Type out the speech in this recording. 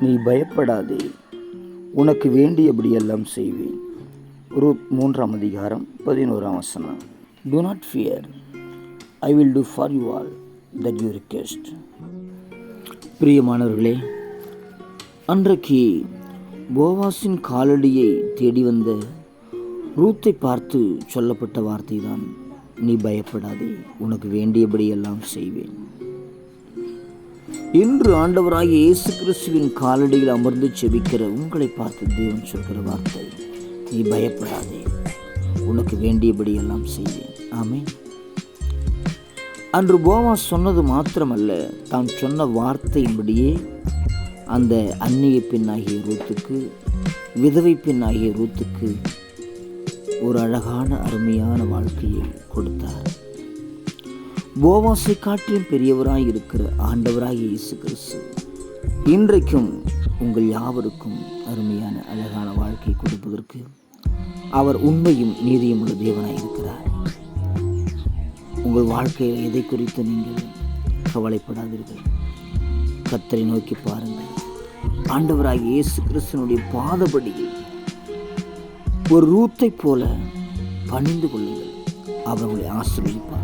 நீ பயப்படாதே, உனக்கு வேண்டியபடியெல்லாம் செய்வேன். Ruth 3:11. Do not fear, I will do for you all that you request. பிரியமானவர்களே, அன்றைக்கு போவாசின் காலடியை தேடி வந்த ரூத்தை பார்த்து சொல்லப்பட்ட வார்த்தை தான், நீ பயப்படாதே, உனக்கு வேண்டியபடியெல்லாம் செய்வேன். இன்று ஆண்டவராகிய இயேசு கிறிஸ்துவின் காலடியில் அமர்ந்து செபிக்கிற உங்களை பார்த்து தேவன் சொல்கிற வார்த்தை, நீ பயப்படாதே, உனக்கு வேண்டியபடியெல்லாம் செய்வேன். ஆமென். அன்று போவாஸ் சொன்னது மாத்திரமல்ல, தான் சொன்ன வார்த்தையின்படியே அந்த அந்நிய பெண்ணாகிய ரூத்துக்கு, விதவை பெண்ணாகிய ரூத்துக்கு ஒரு அழகான அருமையான வாழ்க்கையை கொடுத்தார். போவாசை காட்டிலும் பெரியவராய் இருக்கிற ஆண்டவராகிய இயேசு கிறிஸ்து இன்றைக்கும் உங்கள் யாவருக்கும் அருமையான அழகான வாழ்க்கை கொடுப்பதற்கு அவர் உண்மையும் நீதியும் உள்ள தேவனாய் இருக்கிறார். உங்கள் வாழ்க்கையில் எதை குறித்து நீங்கள் கவலைப்படாதீர்கள். கர்த்தரை நோக்கி பாருங்கள். ஆண்டவராகிய இயேசு கிறிஸ்துவினுடைய பாதபடியில் ஒரு ரூத்தை போல பணிந்து கொள்ளுங்கள். அவர் உங்களை ஆசீர்வதிப்பார்.